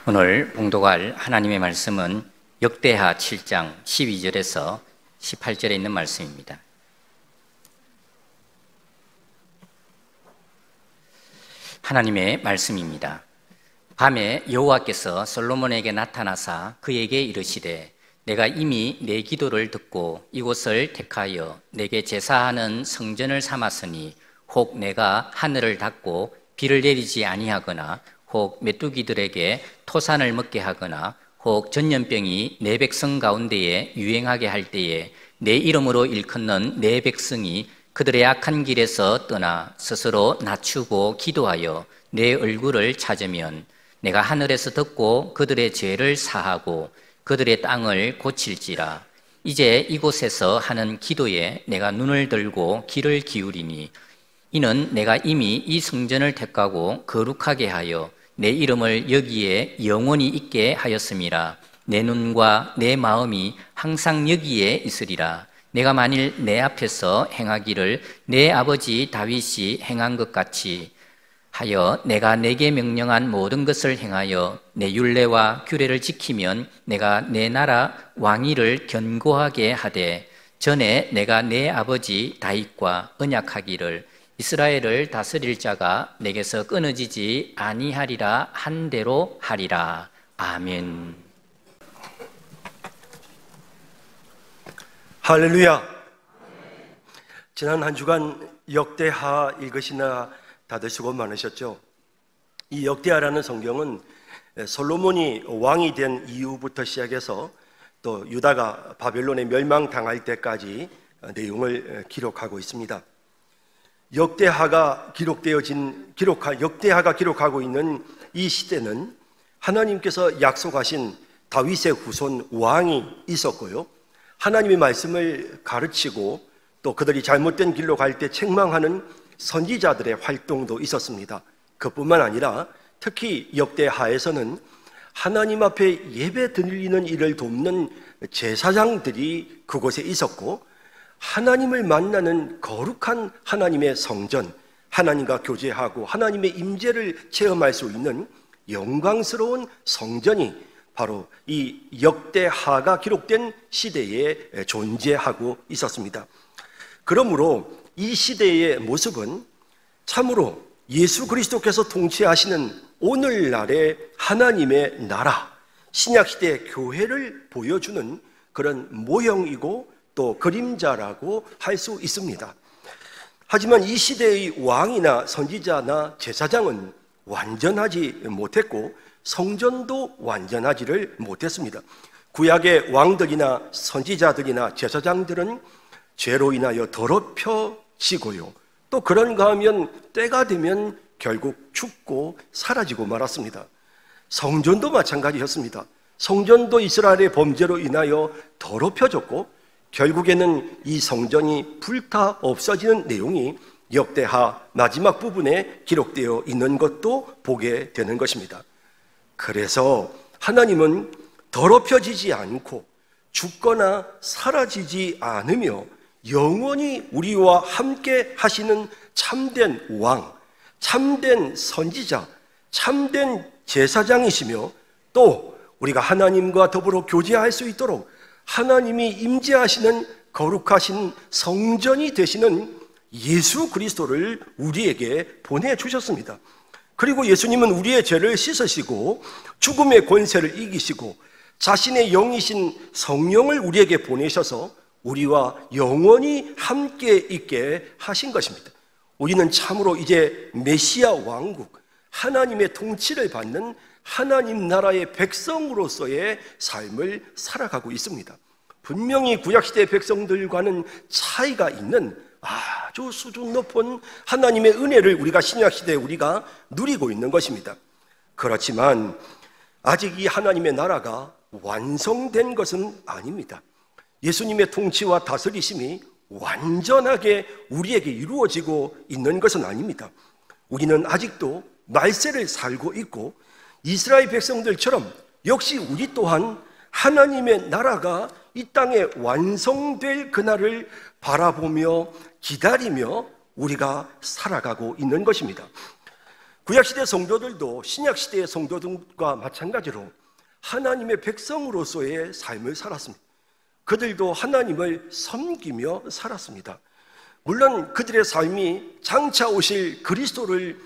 오늘 봉독할 하나님의 말씀은 역대하 7장 12절에서 18절에 있는 말씀입니다. 하나님의 말씀입니다. 밤에 여호와께서 솔로몬에게 나타나사 그에게 이르시되 내가 이미 내 기도를 듣고 이곳을 택하여 내게 제사하는 성전을 삼았으니 혹 내가 하늘을 닫고 비를 내리지 아니하거나 혹 메뚜기들에게 토산을 먹게 하거나 혹 전염병이 내 백성 가운데에 유행하게 할 때에 내 이름으로 일컫는 내 백성이 그들의 악한 길에서 떠나 스스로 낮추고 기도하여 내 얼굴을 찾으면 내가 하늘에서 듣고 그들의 죄를 사하고 그들의 땅을 고칠지라. 이제 이곳에서 하는 기도에 내가 눈을 들고 귀를 기울이니 이는 내가 이미 이 성전을 택하고 거룩하게 하여 내 이름을 여기에 영원히 있게 하였음이라. 내 눈과 내 마음이 항상 여기에 있으리라. 내가 만일 내 앞에서 행하기를 내 아버지 다윗이 행한 것 같이 하여 내가 내게 명령한 모든 것을 행하여 내 율례와 규례를 지키면 내가 내 나라 왕위를 견고하게 하되 전에 내가 내 아버지 다윗과 언약하기를 이스라엘을 다스릴 자가 내게서 끊어지지 아니하리라 한 대로 하리라. 아멘. 할렐루야. 지난 한 주간 역대하 읽으시나 다들 수고 많으셨죠? 이 역대하라는 성경은 솔로몬이 왕이 된 이후부터 시작해서 또 유다가 바벨론에 멸망당할 때까지 내용을 기록하고 있습니다. 역대하가 기록하고 있는 이 시대는 하나님께서 약속하신 다윗의 후손 왕이 있었고요, 하나님의 말씀을 가르치고 또 그들이 잘못된 길로 갈 때 책망하는 선지자들의 활동도 있었습니다. 그뿐만 아니라 특히 역대하에서는 하나님 앞에 예배 드리는 일을 돕는 제사장들이 그곳에 있었고, 하나님을 만나는 거룩한 하나님의 성전, 하나님과 교제하고 하나님의 임재를 체험할 수 있는 영광스러운 성전이 바로 이 역대하가 기록된 시대에 존재하고 있었습니다. 그러므로 이 시대의 모습은 참으로 예수 그리스도께서 통치하시는 오늘날의 하나님의 나라, 신약시대의 교회를 보여주는 그런 모형이고 또 그림자라고 할 수 있습니다. 하지만 이 시대의 왕이나 선지자나 제사장은 완전하지 못했고 성전도 완전하지를 못했습니다. 구약의 왕들이나 선지자들이나 제사장들은 죄로 인하여 더럽혀지고요, 또 그런가 하면 때가 되면 결국 죽고 사라지고 말았습니다. 성전도 마찬가지였습니다. 성전도 이스라엘의 범죄로 인하여 더럽혀졌고 결국에는 이 성전이 불타 없어지는 내용이 역대하 마지막 부분에 기록되어 있는 것도 보게 되는 것입니다. 그래서 하나님은 더럽혀지지 않고 죽거나 사라지지 않으며 영원히 우리와 함께 하시는 참된 왕, 참된 선지자, 참된 제사장이시며 또 우리가 하나님과 더불어 교제할 수 있도록 하나님이 임재하시는 거룩하신 성전이 되시는 예수 그리스도를 우리에게 보내주셨습니다. 그리고 예수님은 우리의 죄를 씻으시고 죽음의 권세를 이기시고 자신의 영이신 성령을 우리에게 보내셔서 우리와 영원히 함께 있게 하신 것입니다. 우리는 참으로 이제 메시아 왕국, 하나님의 통치를 받는 하나님 나라의 백성으로서의 삶을 살아가고 있습니다. 분명히 구약시대의 백성들과는 차이가 있는 아주 수준 높은 하나님의 은혜를 우리가 신약시대에 우리가 누리고 있는 것입니다. 그렇지만 아직 이 하나님의 나라가 완성된 것은 아닙니다. 예수님의 통치와 다스리심이 완전하게 우리에게 이루어지고 있는 것은 아닙니다. 우리는 아직도 말세를 살고 있고 이스라엘 백성들처럼 역시 우리 또한 하나님의 나라가 이 땅에 완성될 그날을 바라보며 기다리며 우리가 살아가고 있는 것입니다. 구약시대 성도들도 신약시대의 성도들과 마찬가지로 하나님의 백성으로서의 삶을 살았습니다. 그들도 하나님을 섬기며 살았습니다. 물론 그들의 삶이 장차 오실 그리스도를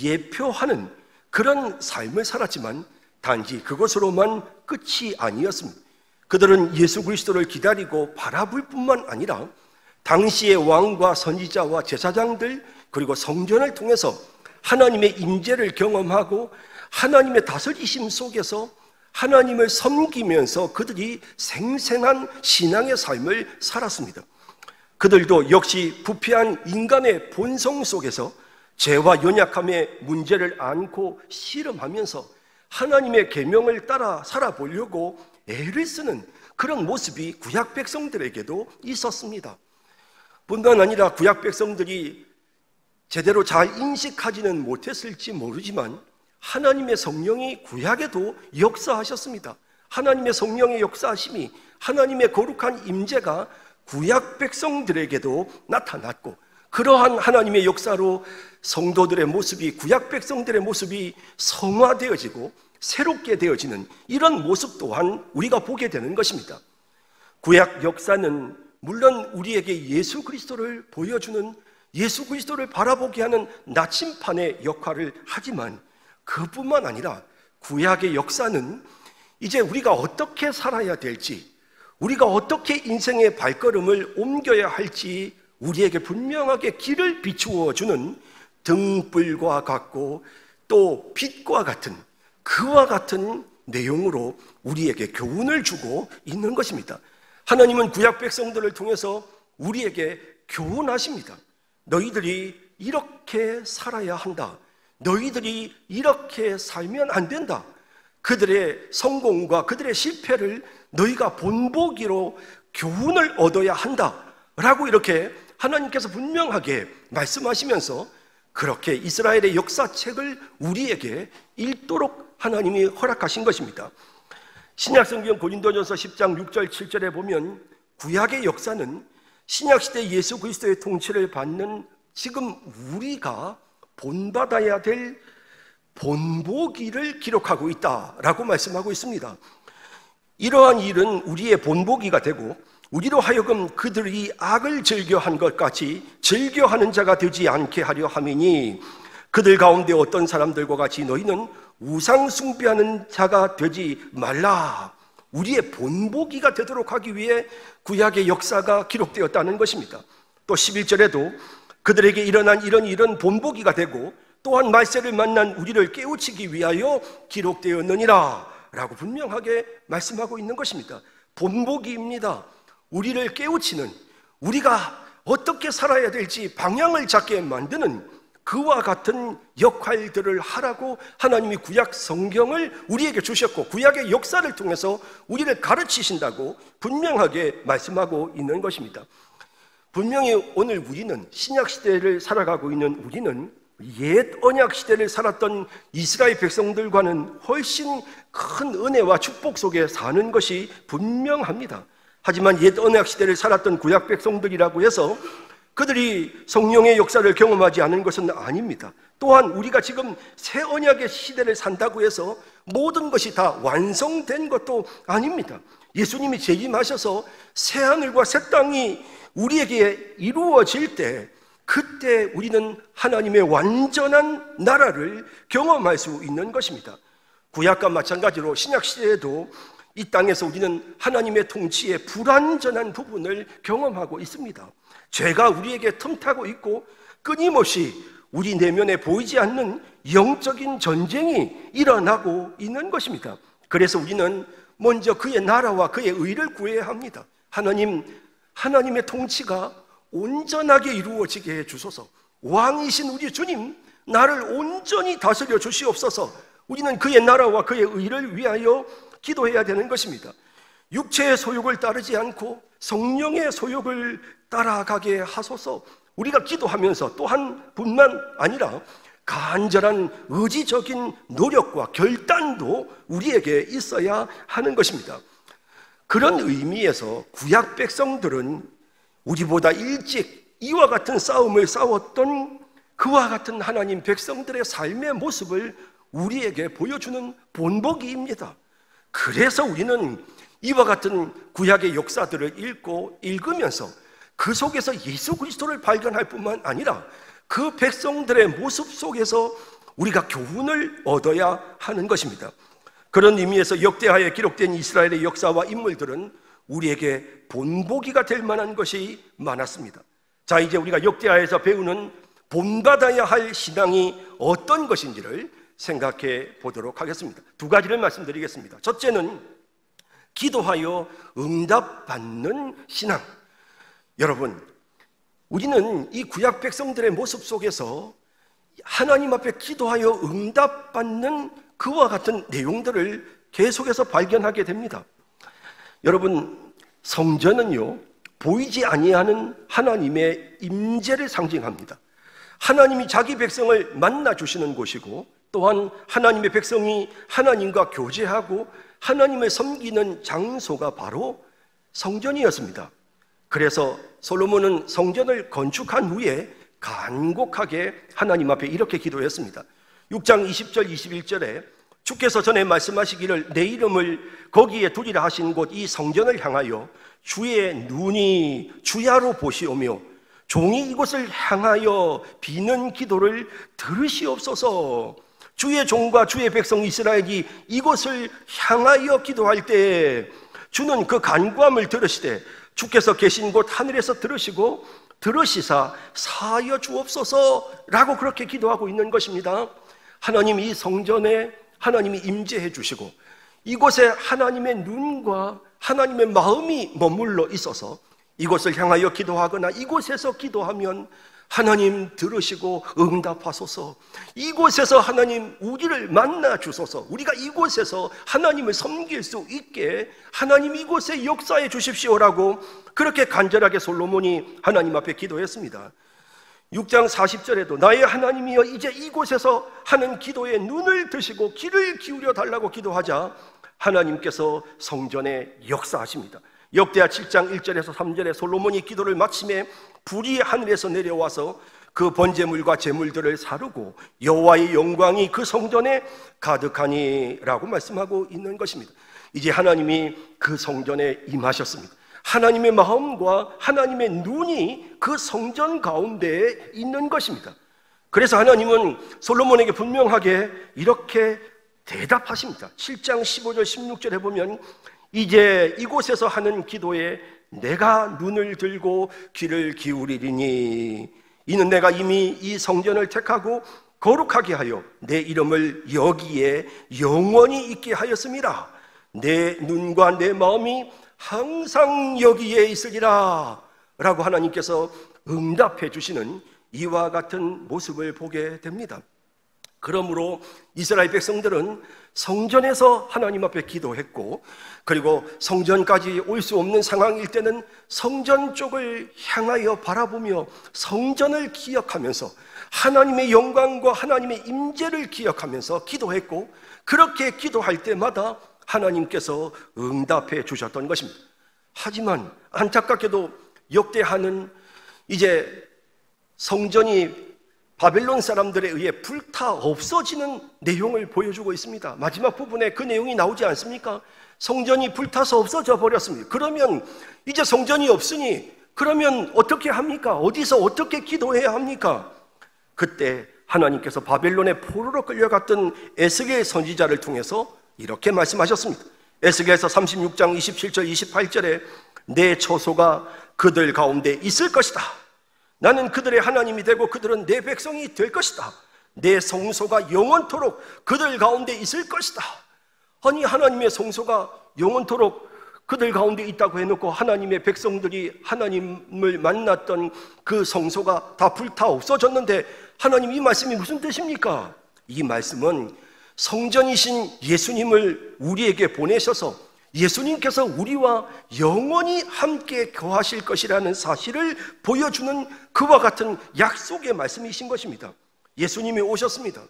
예표하는 그런 삶을 살았지만 단지 그것으로만 끝이 아니었습니다. 그들은 예수 그리스도를 기다리고 바라볼 뿐만 아니라 당시의 왕과 선지자와 제사장들 그리고 성전을 통해서 하나님의 임재를 경험하고 하나님의 다스리심 속에서 하나님을 섬기면서 그들이 생생한 신앙의 삶을 살았습니다. 그들도 역시 부패한 인간의 본성 속에서 죄와 연약함의 문제를 안고 씨름하면서 하나님의 계명을 따라 살아보려고 애를 쓰는 그런 모습이 구약 백성들에게도 있었습니다. 뿐만 아니라 구약 백성들이 제대로 잘 인식하지는 못했을지 모르지만 하나님의 성령이 구약에도 역사하셨습니다. 하나님의 성령의 역사하심이, 하나님의 거룩한 임재가 구약 백성들에게도 나타났고, 그러한 하나님의 역사로 성도들의 모습이, 구약 백성들의 모습이 성화되어지고 새롭게 되어지는 이런 모습 또한 우리가 보게 되는 것입니다. 구약 역사는 물론 우리에게 예수 그리스도를 보여주는, 예수 그리스도를 바라보게 하는 나침판의 역할을 하지만 그뿐만 아니라 구약의 역사는 이제 우리가 어떻게 살아야 될지, 우리가 어떻게 인생의 발걸음을 옮겨야 할지 우리에게 분명하게 길을 비추어 주는 등불과 같고 또 빛과 같은, 그와 같은 내용으로 우리에게 교훈을 주고 있는 것입니다. 하나님은 구약 백성들을 통해서 우리에게 교훈하십니다. 너희들이 이렇게 살아야 한다. 너희들이 이렇게 살면 안 된다. 그들의 성공과 그들의 실패를 너희가 본보기로 교훈을 얻어야 한다 라고 이렇게 하나님께서 분명하게 말씀하시면서 그렇게 이스라엘의 역사책을 우리에게 읽도록 하나님이 허락하신 것입니다. 신약성경 고린도전서 10장 6절 7절에 보면 구약의 역사는 신약시대 예수 그리스도의 통치를 받는 지금 우리가 본받아야 될 본보기를 기록하고 있다라고 말씀하고 있습니다. 이러한 일은 우리의 본보기가 되고 우리로 하여금 그들이 악을 즐겨한 것 같이 즐겨하는 자가 되지 않게 하려 함이니 그들 가운데 어떤 사람들과 같이 너희는 우상 숭배하는 자가 되지 말라. 우리의 본보기가 되도록 하기 위해 구약의 역사가 기록되었다는 것입니다. 또 11절에도 그들에게 일어난 이런 본보기가 되고 또한 말세를 만난 우리를 깨우치기 위하여 기록되었느니라 라고 분명하게 말씀하고 있는 것입니다. 본보기입니다. 우리를 깨우치는, 우리가 어떻게 살아야 될지 방향을 잡게 만드는 그와 같은 역할들을 하라고 하나님이 구약 성경을 우리에게 주셨고 구약의 역사를 통해서 우리를 가르치신다고 분명하게 말씀하고 있는 것입니다. 분명히 오늘 우리는 신약시대를 살아가고 있는 우리는 옛 언약시대를 살았던 이스라엘 백성들과는 훨씬 큰 은혜와 축복 속에 사는 것이 분명합니다. 하지만 옛 언약시대를 살았던 구약 백성들이라고 해서 그들이 성령의 역사를 경험하지 않은 것은 아닙니다. 또한 우리가 지금 새 언약의 시대를 산다고 해서 모든 것이 다 완성된 것도 아닙니다. 예수님이 재림하셔서 새 하늘과 새 땅이 우리에게 이루어질 때 그때 우리는 하나님의 완전한 나라를 경험할 수 있는 것입니다. 구약과 마찬가지로 신약시대에도 이 땅에서 우리는 하나님의 통치의 불완전한 부분을 경험하고 있습니다. 죄가 우리에게 틈타고 있고 끊임없이 우리 내면에 보이지 않는 영적인 전쟁이 일어나고 있는 것입니다. 그래서 우리는 먼저 그의 나라와 그의 의를 구해야 합니다. 하나님의 통치가 온전하게 이루어지게 해주소서. 왕이신 우리 주님, 나를 온전히 다스려 주시옵소서. 우리는 그의 나라와 그의 의를 위하여 기도해야 되는 것입니다. 육체의 소욕을 따르지 않고 성령의 소욕을 따라가게 하소서. 우리가 기도하면서 또한 뿐만 아니라 간절한 의지적인 노력과 결단도 우리에게 있어야 하는 것입니다. 그런 의미에서 구약 백성들은 우리보다 일찍 이와 같은 싸움을 싸웠던 그와 같은 하나님 백성들의 삶의 모습을 우리에게 보여주는 본보기입니다. 그래서 우리는 이와 같은 구약의 역사들을 읽으면서 그 속에서 예수 그리스도를 발견할 뿐만 아니라 그 백성들의 모습 속에서 우리가 교훈을 얻어야 하는 것입니다. 그런 의미에서 역대하에 기록된 이스라엘의 역사와 인물들은 우리에게 본보기가 될 만한 것이 많았습니다. 자, 이제 우리가 역대하에서 배우는 본받아야 할 신앙이 어떤 것인지를 생각해 보도록 하겠습니다. 두 가지를 말씀드리겠습니다. 첫째는 기도하여 응답받는 신앙. 여러분, 우리는 이 구약 백성들의 모습 속에서 하나님 앞에 기도하여 응답받는 그와 같은 내용들을 계속해서 발견하게 됩니다. 여러분, 성전은요, 보이지 아니하는 하나님의 임재를 상징합니다. 하나님이 자기 백성을 만나 주시는 곳이고, 또한 하나님의 백성이 하나님과 교제하고 하나님을 섬기는 장소가 바로 성전이었습니다. 그래서 솔로몬은 성전을 건축한 후에 간곡하게 하나님 앞에 이렇게 기도했습니다. 6장 20절 21절에 주께서 전에 말씀하시기를 내 이름을 거기에 두리라 하신 곳 이 성전을 향하여 주의 눈이 주야로 보시오며 종이 이곳을 향하여 비는 기도를 들으시옵소서. 주의 종과 주의 백성 이스라엘이 이곳을 향하여 기도할 때 주는 그 간구함을 들으시되 주께서 계신 곳 하늘에서 들으시고 들으시사 사하여 주옵소서라고 그렇게 기도하고 있는 것입니다. 하나님 이 성전에 하나님이 임재해 주시고 이곳에 하나님의 눈과 하나님의 마음이 머물러 있어서 이곳을 향하여 기도하거나 이곳에서 기도하면 하나님 들으시고 응답하소서. 이곳에서 하나님 우리를 만나 주소서. 우리가 이곳에서 하나님을 섬길 수 있게 하나님 이곳에 역사해 주십시오라고 그렇게 간절하게 솔로몬이 하나님 앞에 기도했습니다. 6장 40절에도 나의 하나님이여 이제 이곳에서 하는 기도에 눈을 드시고 귀를 기울여 달라고 기도하자 하나님께서 성전에 역사하십니다. 역대하 7장 1절에서 3절에 솔로몬이 기도를 마침에 불이 하늘에서 내려와서 그 번제물과 제물들을 사르고 여호와의 영광이 그 성전에 가득하니라고 말씀하고 있는 것입니다. 이제 하나님이 그 성전에 임하셨습니다. 하나님의 마음과 하나님의 눈이 그 성전 가운데에 있는 것입니다. 그래서 하나님은 솔로몬에게 분명하게 이렇게 대답하십니다. 7장 15절 16절에 보면 이제 이곳에서 하는 기도에 내가 눈을 들고 귀를 기울이리니 이는 내가 이미 이 성전을 택하고 거룩하게 하여 내 이름을 여기에 영원히 있게 하였음이라. 내 눈과 내 마음이 항상 여기에 있으리라 라고 하나님께서 응답해 주시는 이와 같은 모습을 보게 됩니다. 그러므로 이스라엘 백성들은 성전에서 하나님 앞에 기도했고, 그리고 성전까지 올 수 없는 상황일 때는 성전 쪽을 향하여 바라보며 성전을 기억하면서 하나님의 영광과 하나님의 임재를 기억하면서 기도했고, 그렇게 기도할 때마다 하나님께서 응답해 주셨던 것입니다. 하지만 안타깝게도 역대하는 이제 성전이 바벨론 사람들에 의해 불타 없어지는 내용을 보여주고 있습니다. 마지막 부분에 그 내용이 나오지 않습니까? 성전이 불타서 없어져 버렸습니다. 그러면 이제 성전이 없으니 그러면 어떻게 합니까? 어디서 어떻게 기도해야 합니까? 그때 하나님께서 바벨론의 포로로 끌려갔던 에스겔 선지자를 통해서 이렇게 말씀하셨습니다. 에스겔서 36장 27절 28절에 내 처소가 그들 가운데 있을 것이다. 나는 그들의 하나님이 되고 그들은 내 백성이 될 것이다. 내 성소가 영원토록 그들 가운데 있을 것이다. 아니, 하나님의 성소가 영원토록 그들 가운데 있다고 해놓고 하나님의 백성들이 하나님을 만났던 그 성소가 다 불타 없어졌는데 하나님 이 말씀이 무슨 뜻입니까? 이 말씀은 성전이신 예수님을 우리에게 보내셔서 예수님께서 우리와 영원히 함께 거하실 것이라는 사실을 보여주는 그와 같은 약속의 말씀이신 것입니다. 예수님이 오셨습니다.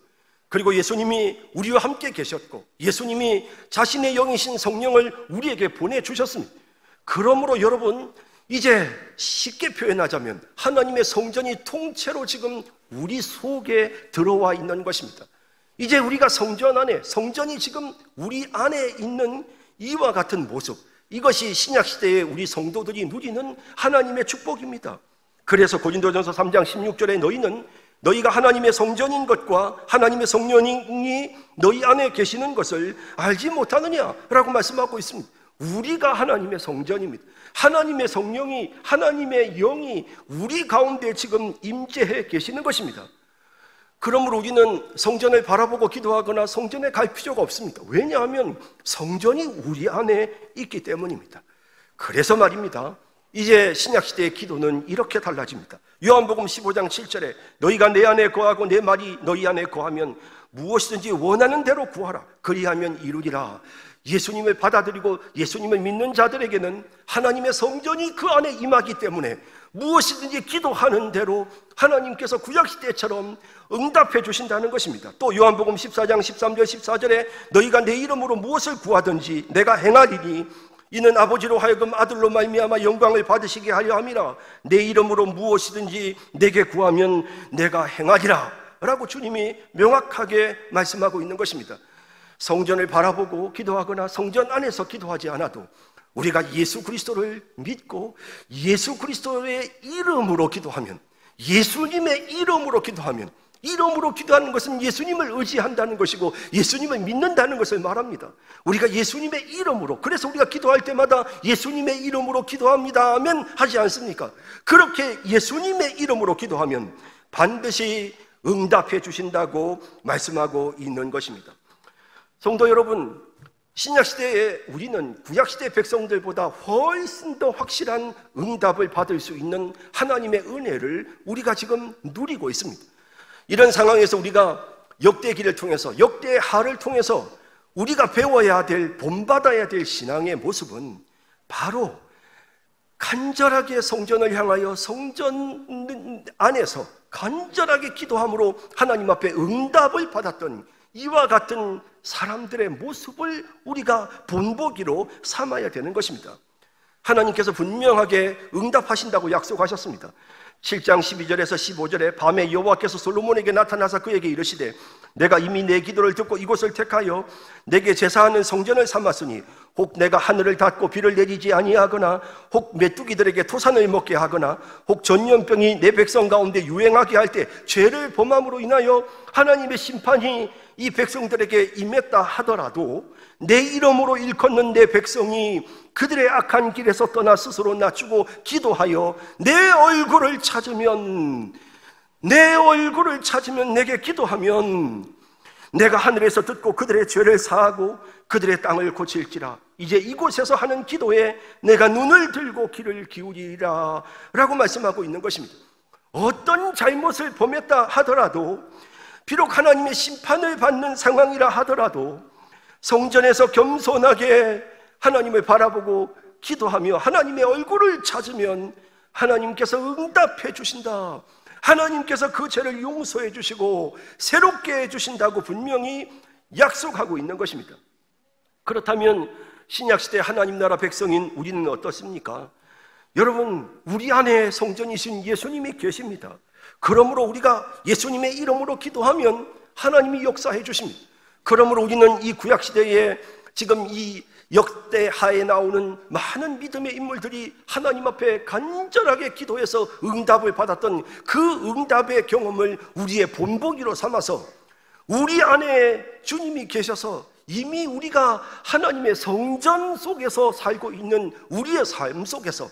그리고 예수님이 우리와 함께 계셨고 예수님이 자신의 영이신 성령을 우리에게 보내주셨습니다. 그러므로 여러분, 이제 쉽게 표현하자면 하나님의 성전이 통째로 지금 우리 속에 들어와 있는 것입니다. 이제 우리가 성전 안에, 성전이 지금 우리 안에 있는 이와 같은 모습, 이것이 신약시대에 우리 성도들이 누리는 하나님의 축복입니다. 그래서 고린도전서 3장 16절에 너희가 하나님의 성전인 것과 하나님의 성령이 너희 안에 계시는 것을 알지 못하느냐라고 말씀하고 있습니다. 우리가 하나님의 성전입니다. 하나님의 성령이, 하나님의 영이 우리 가운데 지금 임재해 계시는 것입니다. 그러므로 우리는 성전을 바라보고 기도하거나 성전에 갈 필요가 없습니다. 왜냐하면 성전이 우리 안에 있기 때문입니다. 그래서 말입니다, 이제 신약시대의 기도는 이렇게 달라집니다. 요한복음 15장 7절에 너희가 내 안에 거하고 내 말이 너희 안에 거하면 무엇이든지 원하는 대로 구하라. 그리하면 이루리라. 예수님을 받아들이고 예수님을 믿는 자들에게는 하나님의 성전이 그 안에 임하기 때문에 무엇이든지 기도하는 대로 하나님께서 구약시대처럼 응답해 주신다는 것입니다. 또 요한복음 14장 13절 14절에 너희가 내 이름으로 무엇을 구하든지 내가 행하리니 이는 아버지로 하여금 아들로 말미암아 영광을 받으시게 하려 함이라. 내 이름으로 무엇이든지 내게 구하면 내가 행하리라 라고 주님이 명확하게 말씀하고 있는 것입니다. 성전을 바라보고 기도하거나 성전 안에서 기도하지 않아도 우리가 예수 그리스도를 믿고 예수 그리스도의 이름으로 기도하면, 예수님의 이름으로 기도하면, 이름으로 기도하는 것은 예수님을 의지한다는 것이고 예수님을 믿는다는 것을 말합니다. 우리가 예수님의 이름으로, 그래서 우리가 기도할 때마다 예수님의 이름으로 기도합니다 하면 하지 않습니까? 그렇게 예수님의 이름으로 기도하면 반드시 응답해 주신다고 말씀하고 있는 것입니다. 성도 여러분, 신약시대에 우리는 구약시대 백성들보다 훨씬 더 확실한 응답을 받을 수 있는 하나님의 은혜를 우리가 지금 누리고 있습니다. 이런 상황에서 우리가 역대기를 통해서, 역대하를 통해서 우리가 배워야 될, 본받아야 될 신앙의 모습은 바로 간절하게 성전을 향하여 성전 안에서 간절하게 기도함으로 하나님 앞에 응답을 받았던 이와 같은 사람들의 모습을 우리가 본보기로 삼아야 되는 것입니다. 하나님께서 분명하게 응답하신다고 약속하셨습니다. 7장 12절에서 15절에 밤에 여호와께서 솔로몬에게 나타나사 그에게 이르시되 내가 이미 내 기도를 듣고 이곳을 택하여 내게 제사하는 성전을 삼았으니 혹 내가 하늘을 닫고 비를 내리지 아니하거나 혹 메뚜기들에게 토산을 먹게 하거나 혹 전염병이 내 백성 가운데 유행하게 할 때 죄를 범함으로 인하여 하나님의 심판이 이 백성들에게 임했다 하더라도 내 이름으로 일컫는 내 백성이 그들의 악한 길에서 떠나 스스로 낮추고 기도하여 내 얼굴을 찾으면 내게 기도하면 내가 하늘에서 듣고 그들의 죄를 사하고 그들의 땅을 고칠지라. 이제 이곳에서 하는 기도에 내가 눈을 들고 귀를 기울이라 라고 말씀하고 있는 것입니다. 어떤 잘못을 범했다 하더라도, 비록 하나님의 심판을 받는 상황이라 하더라도 성전에서 겸손하게 하나님을 바라보고 기도하며 하나님의 얼굴을 찾으면 하나님께서 응답해 주신다. 하나님께서 그 죄를 용서해 주시고 새롭게 해 주신다고 분명히 약속하고 있는 것입니다. 그렇다면 신약시대 하나님 나라 백성인 우리는 어떻습니까? 여러분, 우리 안에 성전이신 예수님이 계십니다. 그러므로 우리가 예수님의 이름으로 기도하면 하나님이 역사해 주십니다. 그러므로 우리는 이 구약시대에 지금 이 역대하에 나오는 많은 믿음의 인물들이 하나님 앞에 간절하게 기도해서 응답을 받았던 그 응답의 경험을 우리의 본보기로 삼아서 우리 안에 주님이 계셔서 이미 우리가 하나님의 성전 속에서 살고 있는 우리의 삶 속에서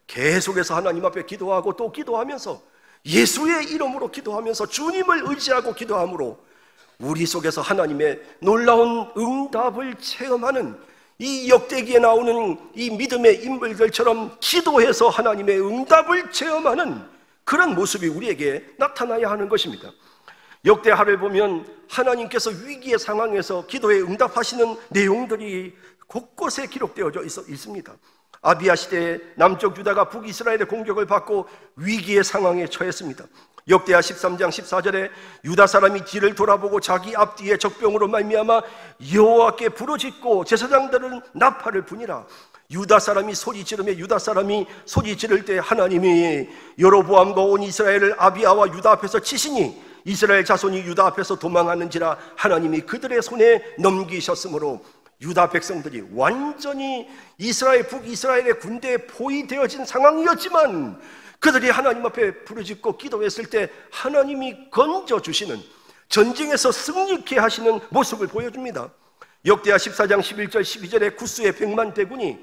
계속해서 하나님 앞에 기도하고 또 기도하면서 예수의 이름으로 기도하면서 주님을 의지하고 기도함으로 우리 속에서 하나님의 놀라운 응답을 체험하는, 이 역대기에 나오는 이 믿음의 인물들처럼 기도해서 하나님의 응답을 체험하는 그런 모습이 우리에게 나타나야 하는 것입니다. 역대하를 보면 하나님께서 위기의 상황에서 기도에 응답하시는 내용들이 곳곳에 기록되어져 있습니다. 아비야 시대에 남쪽 유다가 북이스라엘의 공격을 받고 위기의 상황에 처했습니다. 역대하 13장 14절에 유다 사람이 뒤를 돌아보고 자기 앞뒤에 적병으로 말미암아 여호와께 부르짖고 제사장들은 나팔을 부니라. 유다 사람이 소리 지르며 유다 사람이 소리 지를 때 하나님이 여로보암과 온 이스라엘을 아비야와 유다 앞에서 치시니 이스라엘 자손이 유다 앞에서 도망하는지라 하나님이 그들의 손에 넘기셨으므로 유다 백성들이 완전히 이스라엘 북이스라엘의 군대에 포위되어진 상황이었지만 그들이 하나님 앞에 부르짖고 기도했을 때 하나님이 건져주시는, 전쟁에서 승리케 하시는 모습을 보여줍니다. 역대하 14장 11절 12절에 구스의 100만 대군이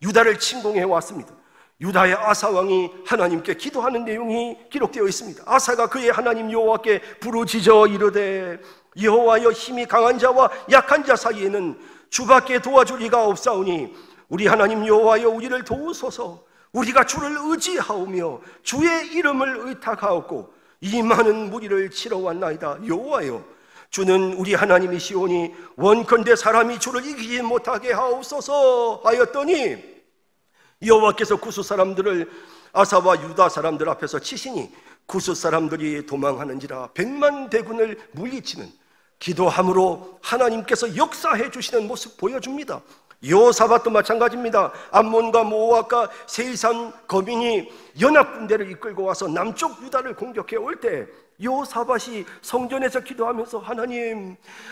유다를 침공해 왔습니다. 유다의 아사 왕이 하나님께 기도하는 내용이 기록되어 있습니다. 아사가 그의 하나님 여호와께 부르짖어 이르되 여호와여, 힘이 강한 자와 약한 자 사이에는 주밖에 도와줄 이가 없사오니 우리 하나님 여호와여, 우리를 도우소서. 우리가 주를 의지하오며 주의 이름을 의탁하옵고 이 많은 무리를 치러 왔나이다. 여호와여, 주는 우리 하나님이시오니 원컨대 사람이 주를 이기지 못하게 하옵소서 하였더니 여호와께서 구스 사람들을 아사와 유다 사람들 앞에서 치시니 구스 사람들이 도망하는지라 100만 대군을 물리치는 기도함으로 하나님께서 역사해 주시는 모습 보여줍니다. 여호사밧도 마찬가지입니다. 암몬과 모압과 세일산 거민이 연합군대를 이끌고 와서 남쪽 유다를 공격해 올 때 여호사밧이 성전에서 기도하면서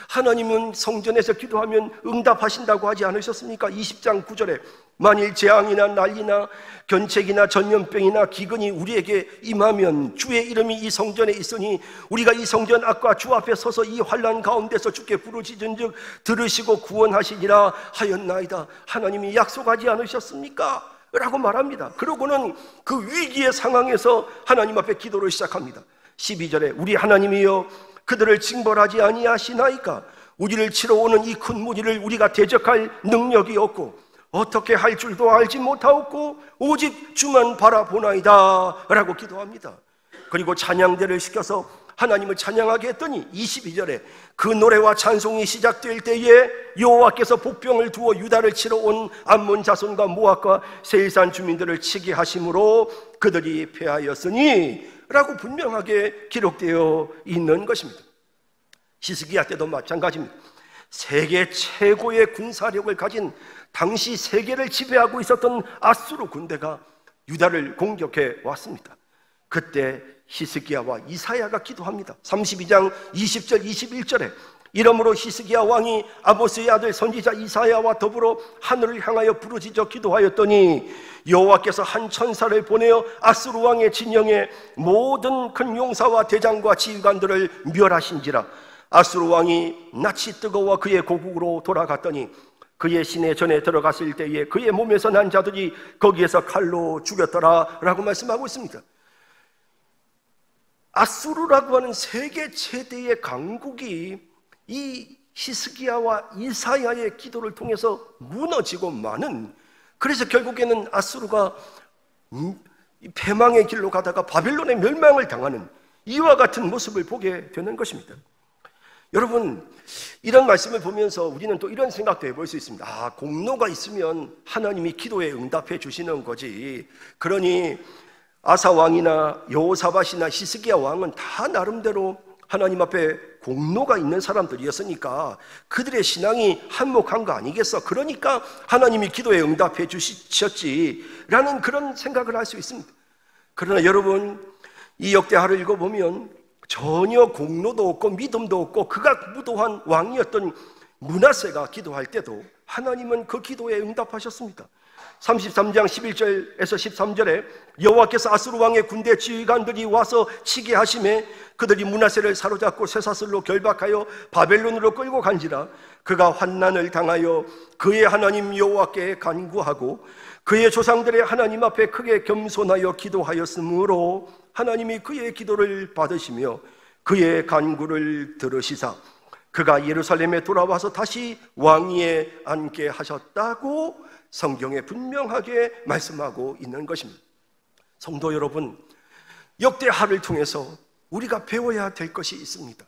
하나님은 성전에서 기도하면 응답하신다고 하지 않으셨습니까? 20장 9절에 만일 재앙이나 난리나 견책이나 전염병이나 기근이 우리에게 임하면 주의 이름이 이 성전에 있으니 우리가 이 성전 앞과 주 앞에 서서 이 환난 가운데서 주께 부르짖은즉 들으시고 구원하시리라 하였나이다. 하나님이 약속하지 않으셨습니까? 라고 말합니다. 그러고는 그 위기의 상황에서 하나님 앞에 기도를 시작합니다. 12절에 우리 하나님이여, 그들을 징벌하지 아니하시나이까? 우리를 치러 오는 이 큰 무리를 우리가 대적할 능력이 없고 어떻게 할 줄도 알지 못하옵고 오직 주만 바라보나이다 라고 기도합니다. 그리고 찬양대를 시켜서 하나님을 찬양하게 했더니 22절에 그 노래와 찬송이 시작될 때에 여호와께서 복병을 두어 유다를 치러 온 암몬 자손과 모압과 세일산 주민들을 치게 하심으로 그들이 패하였으니 라고 분명하게 기록되어 있는 것입니다. 히스기야 때도 마찬가지입니다. 세계 최고의 군사력을 가진 당시 세계를 지배하고 있었던 아수르 군대가 유다를 공격해 왔습니다. 그때 히스기야와 이사야가 기도합니다. 32장 20절 21절에 이러므로 히스기야 왕이 아모스의 아들 선지자 이사야와 더불어 하늘을 향하여 부르짖어 기도하였더니 여호와께서 한 천사를 보내어 아수르 왕의 진영에 모든 큰 용사와 대장과 지휘관들을 멸하신지라. 아수르 왕이 낯이 뜨거워 그의 고국으로 돌아갔더니 그의 시내 전에 들어갔을 때에 그의 몸에서 난 자들이 거기에서 칼로 죽였더라 라고 말씀하고 있습니다. 아수르라고 하는 세계 최대의 강국이 이 히스기야와 이사야의 기도를 통해서 무너지고 마는, 그래서 결국에는 아수르가 패망의 길로 가다가 바벨론의 멸망을 당하는 이와 같은 모습을 보게 되는 것입니다. 여러분, 이런 말씀을 보면서 우리는 또 이런 생각도 해볼 수 있습니다. 아, 공로가 있으면 하나님이 기도에 응답해 주시는 거지. 그러니 아사 왕이나 여호사밧이나 히스기야 왕은 다 나름대로 하나님 앞에 공로가 있는 사람들이었으니까 그들의 신앙이 한몫한 거 아니겠어? 그러니까 하나님이 기도에 응답해 주셨지라는 그런 생각을 할 수 있습니다. 그러나 여러분, 이 역대하를 읽어보면 전혀 공로도 없고 믿음도 없고 극악무도한 왕이었던 므낫세가 기도할 때도 하나님은 그 기도에 응답하셨습니다. 33장 11절에서 13절에 여호와께서 아수르 왕의 군대 지휘관들이 와서 치게 하심에 그들이 므낫세를 사로잡고 쇠사슬로 결박하여 바벨론으로 끌고 간지라. 그가 환난을 당하여 그의 하나님 여호와께 간구하고 그의 조상들의 하나님 앞에 크게 겸손하여 기도하였으므로 하나님이 그의 기도를 받으시며 그의 간구를 들으시사 그가 예루살렘에 돌아와서 다시 왕위에 앉게 하셨다고 성경에 분명하게 말씀하고 있는 것입니다. 성도 여러분, 역대하를 통해서 우리가 배워야 될 것이 있습니다.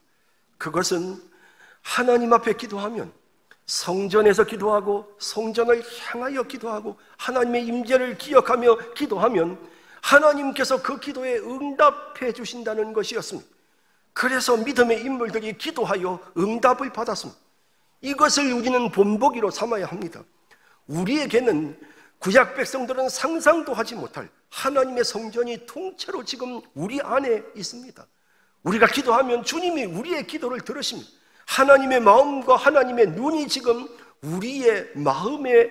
그것은 하나님 앞에 기도하면, 성전에서 기도하고 성전을 향하여 기도하고 하나님의 임재를 기억하며 기도하면 하나님께서 그 기도에 응답해 주신다는 것이었습니다. 그래서 믿음의 인물들이 기도하여 응답을 받았습니다. 이것을 우리는 본보기로 삼아야 합니다. 우리에게는 구약 백성들은 상상도 하지 못할 하나님의 성전이 통째로 지금 우리 안에 있습니다. 우리가 기도하면 주님이 우리의 기도를 들으십니다. 하나님의 마음과 하나님의 눈이 지금 우리의 마음에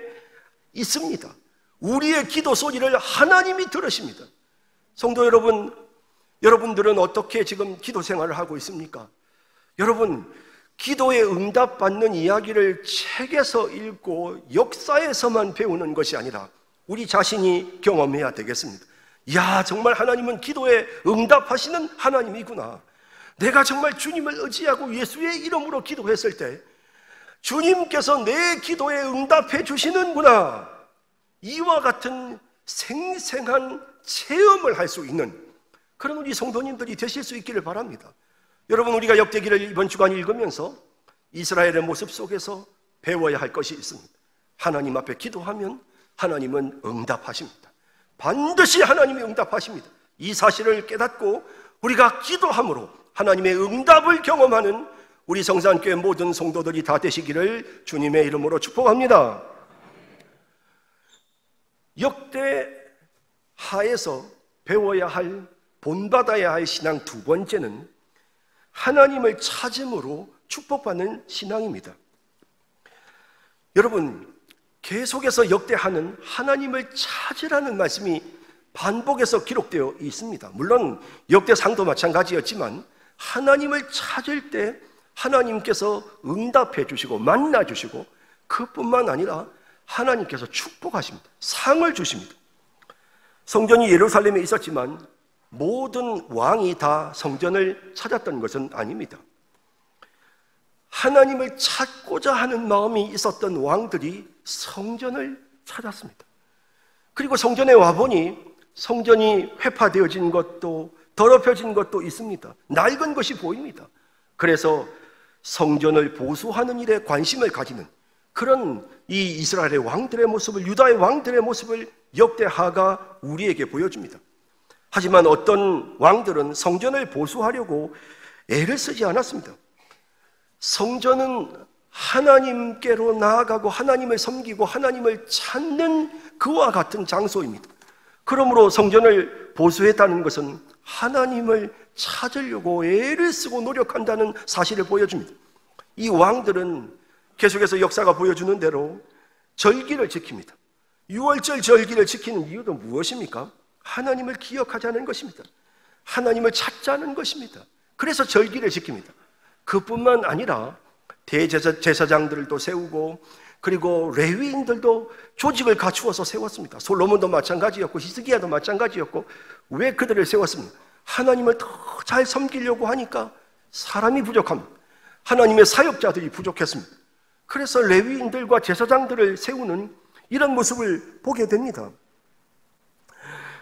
있습니다. 우리의 기도 소리를 하나님이 들으십니다. 성도 여러분, 여러분들은 어떻게 지금 기도 생활을 하고 있습니까? 여러분, 기도에 응답받는 이야기를 책에서 읽고 역사에서만 배우는 것이 아니라 우리 자신이 경험해야 되겠습니다. 야, 정말 하나님은 기도에 응답하시는 하나님이구나. 내가 정말 주님을 의지하고 예수의 이름으로 기도했을 때 주님께서 내 기도에 응답해 주시는구나. 이와 같은 생생한 체험을 할 수 있는 그런 우리 성도님들이 되실 수 있기를 바랍니다. 여러분, 우리가 역대기를 이번 주간 읽으면서 이스라엘의 모습 속에서 배워야 할 것이 있습니다. 하나님 앞에 기도하면 하나님은 응답하십니다. 반드시 하나님이 응답하십니다. 이 사실을 깨닫고 우리가 기도함으로 하나님의 응답을 경험하는 우리 성산교회 모든 성도들이 다 되시기를 주님의 이름으로 축복합니다. 역대하에서 배워야 할, 본받아야 할 신앙 두 번째는 하나님을 찾음으로 축복받는 신앙입니다. 여러분, 계속해서 역대하는 하나님을 찾으라는 말씀이 반복해서 기록되어 있습니다. 물론 역대상도 마찬가지였지만 하나님을 찾을 때 하나님께서 응답해 주시고 만나 주시고 그뿐만 아니라 하나님께서 축복하십니다. 상을 주십니다. 성전이 예루살렘에 있었지만 모든 왕이 다 성전을 찾았던 것은 아닙니다. 하나님을 찾고자 하는 마음이 있었던 왕들이 성전을 찾았습니다. 그리고 성전에 와보니 성전이 회파되어진 것도 더럽혀진 것도 있습니다. 낡은 것이 보입니다. 그래서 성전을 보수하는 일에 관심을 가지는 그런 이 이스라엘의 왕들의 모습을, 유다의 왕들의 모습을 역대하가 우리에게 보여줍니다. 하지만 어떤 왕들은 성전을 보수하려고 애를 쓰지 않았습니다. 성전은 하나님께로 나아가고 하나님을 섬기고 하나님을 찾는 그와 같은 장소입니다. 그러므로 성전을 보수했다는 것은 하나님을 찾으려고 애를 쓰고 노력한다는 사실을 보여줍니다. 이 왕들은 계속해서 역사가 보여주는 대로 절기를 지킵니다. 6월절 절기를 지키는 이유도 무엇입니까? 하나님을 기억하자는 것입니다. 하나님을 찾자는 것입니다. 그래서 절기를 지킵니다. 그뿐만 아니라 대제사장들도 세우고 그리고 레위인들도 조직을 갖추어서 세웠습니다. 솔로몬도 마찬가지였고 히스기야도 마찬가지였고 왜 그들을 세웠습니까? 하나님을 더 잘 섬기려고 하니까 사람이 부족합니다. 하나님의 사역자들이 부족했습니다. 그래서 레위인들과 제사장들을 세우는 이런 모습을 보게 됩니다.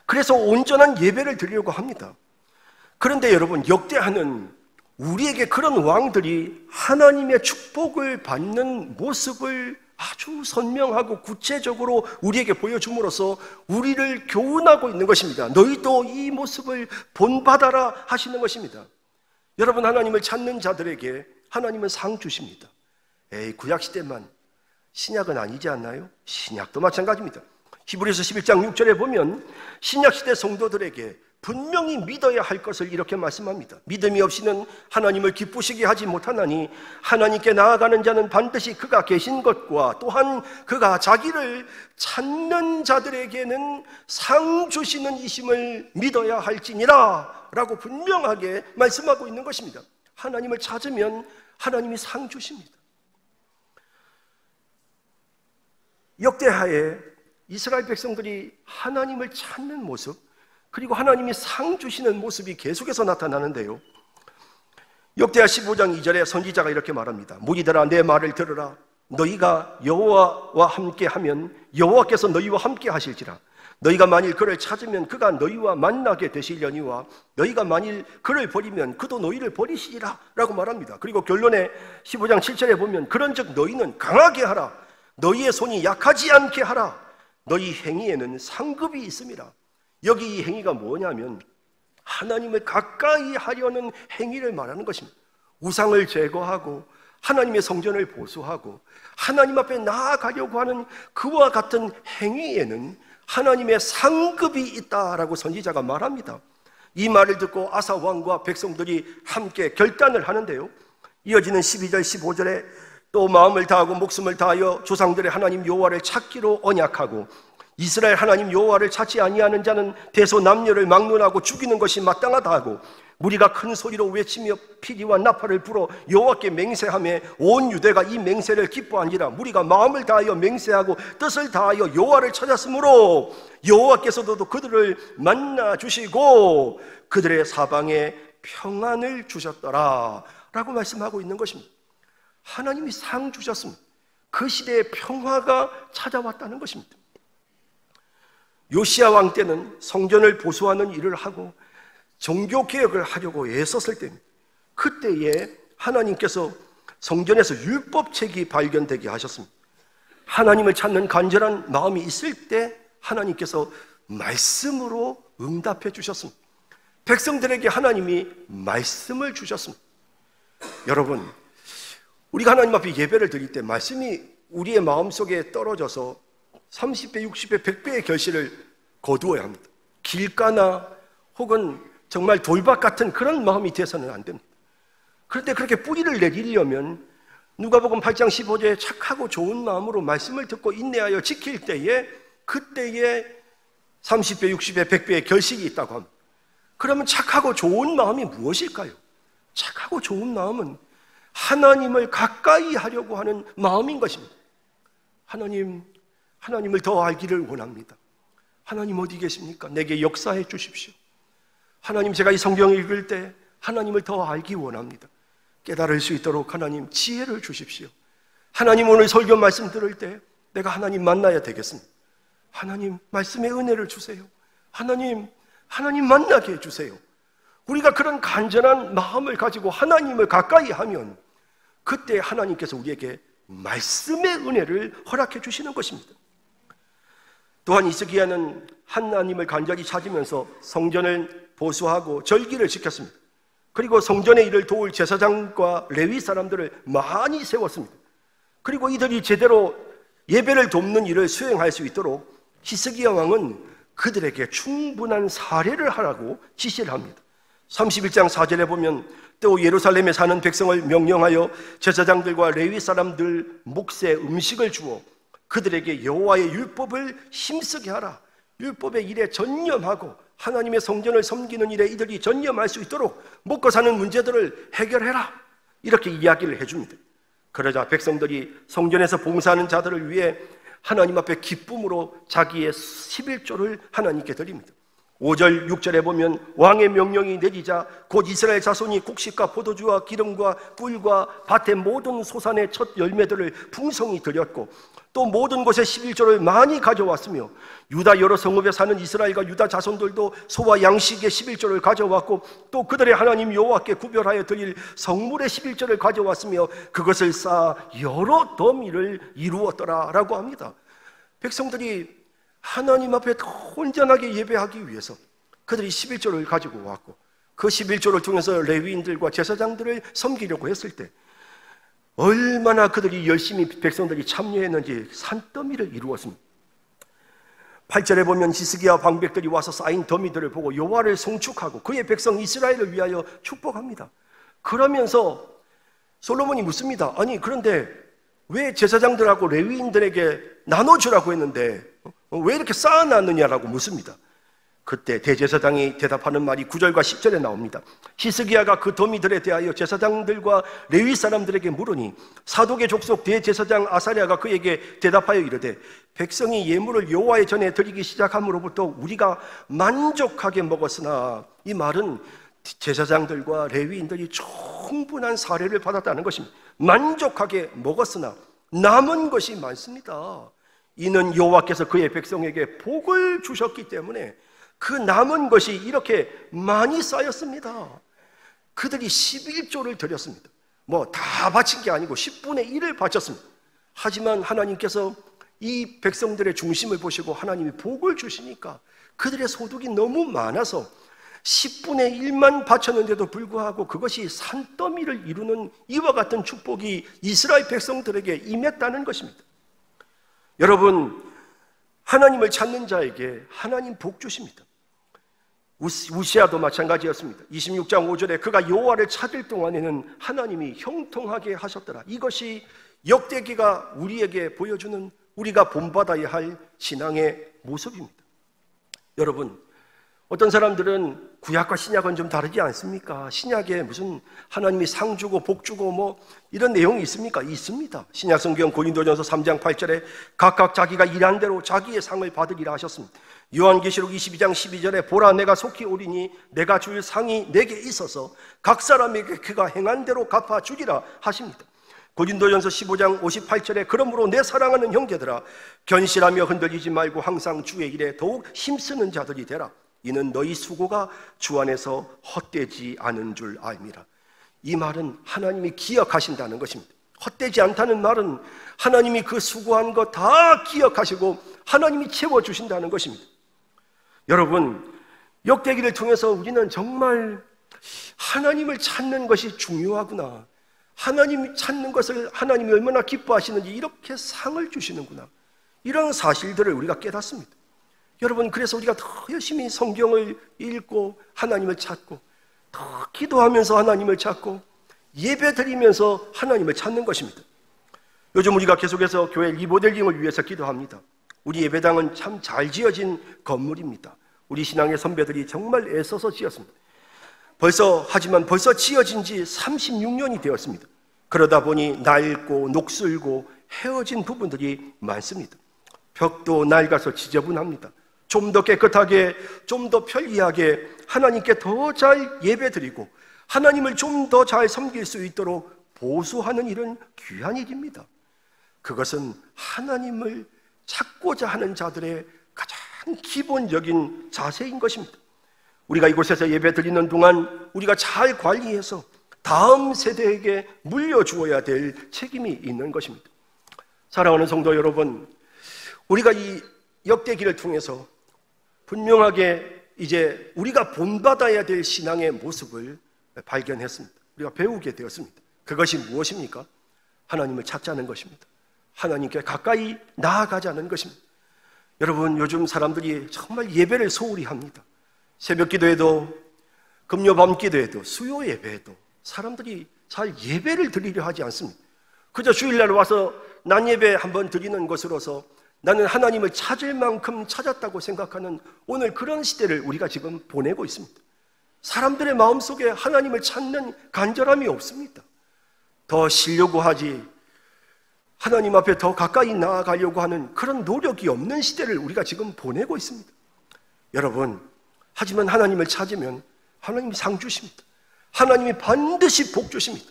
그래서 온전한 예배를 드리려고 합니다. 그런데 여러분, 역대하는 우리에게 그런 왕들이 하나님의 축복을 받는 모습을 아주 선명하고 구체적으로 우리에게 보여줌으로써 우리를 교훈하고 있는 것입니다. 너희도 이 모습을 본받아라 하시는 것입니다. 여러분, 하나님을 찾는 자들에게 하나님은 상 주십니다. 에이, 구약시대만, 신약은 아니지 않나요? 신약도 마찬가지입니다. 히브리서 11장 6절에 보면 신약시대 성도들에게 분명히 믿어야 할 것을 이렇게 말씀합니다. 믿음이 없이는 하나님을 기쁘시게 하지 못하나니 하나님께 나아가는 자는 반드시 그가 계신 것과 또한 그가 자기를 찾는 자들에게는 상 주시는 이심을 믿어야 할지니라 라고 분명하게 말씀하고 있는 것입니다. 하나님을 찾으면 하나님이 상 주십니다. 역대하에 이스라엘 백성들이 하나님을 찾는 모습, 그리고 하나님이 상 주시는 모습이 계속해서 나타나는데요. 역대하 15장 2절에 선지자가 이렇게 말합니다. 무리들아, 내 말을 들으라. 너희가 여호와와 함께하면 여호와께서 너희와 함께 하실지라. 너희가 만일 그를 찾으면 그가 너희와 만나게 되시려니와 너희가 만일 그를 버리면 그도 너희를 버리시리라 라고 말합니다. 그리고 결론에 15장 7절에 보면 그런즉 너희는 강하게 하라. 너희의 손이 약하지 않게 하라. 너희 행위에는 상급이 있음이라. 여기 이 행위가 뭐냐면 하나님을 가까이 하려는 행위를 말하는 것입니다. 우상을 제거하고 하나님의 성전을 보수하고 하나님 앞에 나아가려고 하는 그와 같은 행위에는 하나님의 상급이 있다라고 선지자가 말합니다. 이 말을 듣고 아사 왕과 백성들이 함께 결단을 하는데요, 이어지는 12절 15절에 또 마음을 다하고 목숨을 다하여 조상들의 하나님 여호와를 찾기로 언약하고 이스라엘 하나님 여호와를 찾지 아니하는 자는 대소남녀를 막론하고 죽이는 것이 마땅하다 하고 무리가 큰 소리로 외치며 피리와 나팔을 불어 여호와께 맹세하며 온 유대가 이 맹세를 기뻐하니라. 무리가 마음을 다하여 맹세하고 뜻을 다하여 여호와를 찾았으므로 여호와께서도 그들을 만나 주시고 그들의 사방에 평안을 주셨더라 라고 말씀하고 있는 것입니다. 하나님이 상 주셨습니다. 그 시대에 평화가 찾아왔다는 것입니다. 요시야 왕 때는 성전을 보수하는 일을 하고 종교개혁을 하려고 애썼을 때입니다. 그때에 하나님께서 성전에서 율법책이 발견되게 하셨습니다. 하나님을 찾는 간절한 마음이 있을 때 하나님께서 말씀으로 응답해 주셨습니다. 백성들에게 하나님이 말씀을 주셨습니다. 여러분, 우리가 하나님 앞에 예배를 드릴 때 말씀이 우리의 마음속에 떨어져서 30배, 60배, 100배의 결실을 거두어야 합니다. 길가나 혹은 정말 돌밭 같은 그런 마음이 돼서는 안 됩니다. 그런데 그렇게 뿌리를 내리려면 누가복음 8장 15절에 착하고 좋은 마음으로 말씀을 듣고 인내하여 지킬 때에 그때에 30배, 60배, 100배의 결실이 있다고 합니다. 그러면 착하고 좋은 마음이 무엇일까요? 착하고 좋은 마음은 하나님을 가까이 하려고 하는 마음인 것입니다. 하나님을 더 알기를 원합니다. 하나님 어디 계십니까? 내게 역사해 주십시오. 하나님, 제가 이 성경을 읽을 때 하나님을 더 알기 원합니다. 깨달을 수 있도록 하나님 지혜를 주십시오. 하나님, 오늘 설교 말씀 들을 때 내가 하나님 만나야 되겠습니다. 하나님, 말씀의 은혜를 주세요. 하나님 만나게 해주세요. 우리가 그런 간절한 마음을 가지고 하나님을 가까이 하면 그때 하나님께서 우리에게 말씀의 은혜를 허락해 주시는 것입니다. 또한 히스기야는 하나님을 간절히 찾으면서 성전을 보수하고 절기를 지켰습니다. 그리고 성전의 일을 도울 제사장과 레위 사람들을 많이 세웠습니다. 그리고 이들이 제대로 예배를 돕는 일을 수행할 수 있도록 히스기야 왕은 그들에게 충분한 사례를 하라고 지시를 합니다. 31장 4절에 보면 또 예루살렘에 사는 백성을 명령하여 제사장들과 레위 사람들 몫에 음식을 주어 그들에게 여호와의 율법을 힘쓰게 하라. 율법의 일에 전념하고 하나님의 성전을 섬기는 일에 이들이 전념할 수 있도록 먹고 사는 문제들을 해결해라. 이렇게 이야기를 해줍니다. 그러자 백성들이 성전에서 봉사하는 자들을 위해 하나님 앞에 기쁨으로 자기의 11조를 하나님께 드립니다. 5절 6절에 보면 왕의 명령이 내리자 곧 이스라엘 자손이 곡식과 포도주와 기름과 꿀과 밭의 모든 소산의 첫 열매들을 풍성히 드렸고 또 모든 곳에 11조를 많이 가져왔으며 유다 여러 성읍에 사는 이스라엘과 유다 자손들도 소와 양식의 11조를 가져왔고 또 그들의 하나님 여호와께 구별하여 드릴 성물의 11조를 가져왔으며 그것을 쌓아 여러 더미를 이루었더라 라고 합니다. 백성들이 하나님 앞에 더 온전하게 예배하기 위해서 그들이 11조를 가지고 왔고 그 11조를 통해서 레위인들과 제사장들을 섬기려고 했을 때 얼마나 그들이 열심히 백성들이 참여했는지 산더미를 이루었습니다. 8절에 보면 히스기야 방백들이 와서 쌓인 더미들을 보고 여호와를 송축하고 그의 백성 이스라엘을 위하여 축복합니다. 그러면서 솔로몬이 묻습니다. 아니 그런데 왜 제사장들하고 레위인들에게 나눠주라고 했는데 왜 이렇게 쌓아놨느냐라고 묻습니다. 그때 대제사장이 대답하는 말이 9절과 10절에 나옵니다. 히스기야가 그 더미들에 대하여 제사장들과 레위 사람들에게 물으니 사독의 족속 대제사장 아사랴가 그에게 대답하여 이르되 백성이 예물을 여호와의 전에 드리기 시작함으로부터 우리가 만족하게 먹었으나 이 말은 제사장들과 레위인들이 충분한 사례를 받았다는 것입니다. 만족하게 먹었으나 남은 것이 많습니다. 이는 여호와께서 그의 백성에게 복을 주셨기 때문에 그 남은 것이 이렇게 많이 쌓였습니다. 그들이 11조를 드렸습니다. 다 바친 게 아니고 10분의 1을 바쳤습니다. 하지만 하나님께서 이 백성들의 중심을 보시고 하나님이 복을 주시니까 그들의 소득이 너무 많아서 10분의 1만 바쳤는데도 불구하고 그것이 산더미를 이루는 이와 같은 축복이 이스라엘 백성들에게 임했다는 것입니다. 여러분, 하나님을 찾는 자에게 하나님 복 주십니다. 우시아도 마찬가지였습니다. 26장 5절에 그가 여호와를 찾을 동안에는 하나님이 형통하게 하셨더라. 이것이 역대기가 우리에게 보여주는 우리가 본받아야 할 신앙의 모습입니다. 여러분, 어떤 사람들은 구약과 신약은 좀 다르지 않습니까? 신약에 무슨 하나님이 상 주고 복 주고 뭐 이런 내용이 있습니까? 있습니다. 신약 성경 고린도전서 3장 8절에 각각 자기가 일한 대로 자기의 상을 받으리라 하셨습니다. 요한계시록 22장 12절에 보라 내가 속히 오리니 내가 줄 상이 내게 있어서 각 사람에게 그가 행한 대로 갚아주리라 하십니다. 고린도전서 15장 58절에 그러므로 내 사랑하는 형제들아 견실하며 흔들리지 말고 항상 주의 일에 더욱 힘쓰는 자들이 되라. 이는 너희 수고가 주 안에서 헛되지 않은 줄 알미라. 이 말은 하나님이 기억하신다는 것입니다. 헛되지 않다는 말은 하나님이 그 수고한 거 다 기억하시고 하나님이 채워주신다는 것입니다. 여러분, 역대기를 통해서 우리는 정말 하나님을 찾는 것이 중요하구나, 하나님이 찾는 것을 하나님이 얼마나 기뻐하시는지 이렇게 상을 주시는구나, 이런 사실들을 우리가 깨닫습니다. 여러분, 그래서 우리가 더 열심히 성경을 읽고 하나님을 찾고 더 기도하면서 하나님을 찾고 예배 드리면서 하나님을 찾는 것입니다. 요즘 우리가 계속해서 교회 리모델링을 위해서 기도합니다. 우리 예배당은 참 잘 지어진 건물입니다. 우리 신앙의 선배들이 정말 애써서 지었습니다. 하지만 벌써 지어진 지 36년이 되었습니다. 그러다 보니 낡고 녹슬고 헤어진 부분들이 많습니다. 벽도 낡아서 지저분합니다. 좀 더 깨끗하게, 좀 더 편리하게 하나님께 더 잘 예배드리고 하나님을 좀 더 잘 섬길 수 있도록 보수하는 일은 귀한 일입니다. 그것은 하나님을 찾고자 하는 자들의 가장 기본적인 자세인 것입니다. 우리가 이곳에서 예배드리는 동안 우리가 잘 관리해서 다음 세대에게 물려주어야 될 책임이 있는 것입니다. 사랑하는 성도 여러분, 우리가 이 역대기를 통해서 분명하게 이제 우리가 본받아야 될 신앙의 모습을 발견했습니다. 우리가 배우게 되었습니다. 그것이 무엇입니까? 하나님을 찾자는 것입니다. 하나님께 가까이 나아가자는 것입니다. 여러분, 요즘 사람들이 정말 예배를 소홀히 합니다. 새벽 기도에도, 금요 밤 기도에도, 수요 예배에도 사람들이 잘 예배를 드리려 하지 않습니다. 그저 주일날 와서 난 예배 한번 드리는 것으로서 나는 하나님을 찾을 만큼 찾았다고 생각하는 오늘 그런 시대를 우리가 지금 보내고 있습니다. 사람들의 마음속에 하나님을 찾는 간절함이 없습니다. 더 쉬려고 하지, 하나님 앞에 더 가까이 나아가려고 하는 그런 노력이 없는 시대를 우리가 지금 보내고 있습니다. 여러분, 하지만 하나님을 찾으면 하나님이 상 주십니다. 하나님이 반드시 복 주십니다.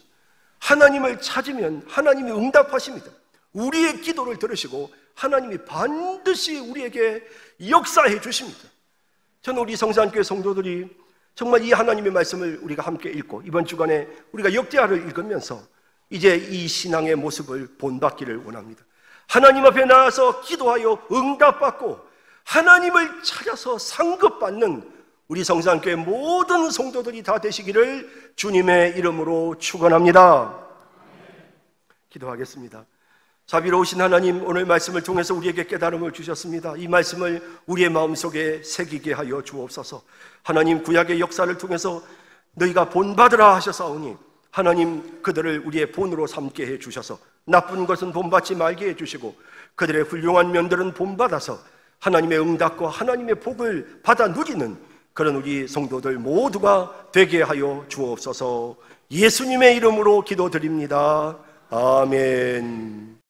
하나님을 찾으면 하나님이 응답하십니다. 우리의 기도를 들으시고 하나님이 반드시 우리에게 역사해 주십니다. 저는 우리 성산교회 성도들이 정말 이 하나님의 말씀을 우리가 함께 읽고 이번 주간에 우리가 역대하를 읽으면서 이제 이 신앙의 모습을 본받기를 원합니다. 하나님 앞에 나와서 기도하여 응답받고 하나님을 찾아서 상급받는 우리 성산교회 모든 성도들이 다 되시기를 주님의 이름으로 축원합니다. 기도하겠습니다. 자비로우신 하나님, 오늘 말씀을 통해서 우리에게 깨달음을 주셨습니다. 이 말씀을 우리의 마음속에 새기게 하여 주옵소서. 하나님, 구약의 역사를 통해서 너희가 본받으라 하셨사오니 하나님, 그들을 우리의 본으로 삼게 해 주셔서 나쁜 것은 본받지 말게 해 주시고 그들의 훌륭한 면들은 본받아서 하나님의 응답과 하나님의 복을 받아 누리는 그런 우리 성도들 모두가 되게 하여 주옵소서. 예수님의 이름으로 기도드립니다. 아멘.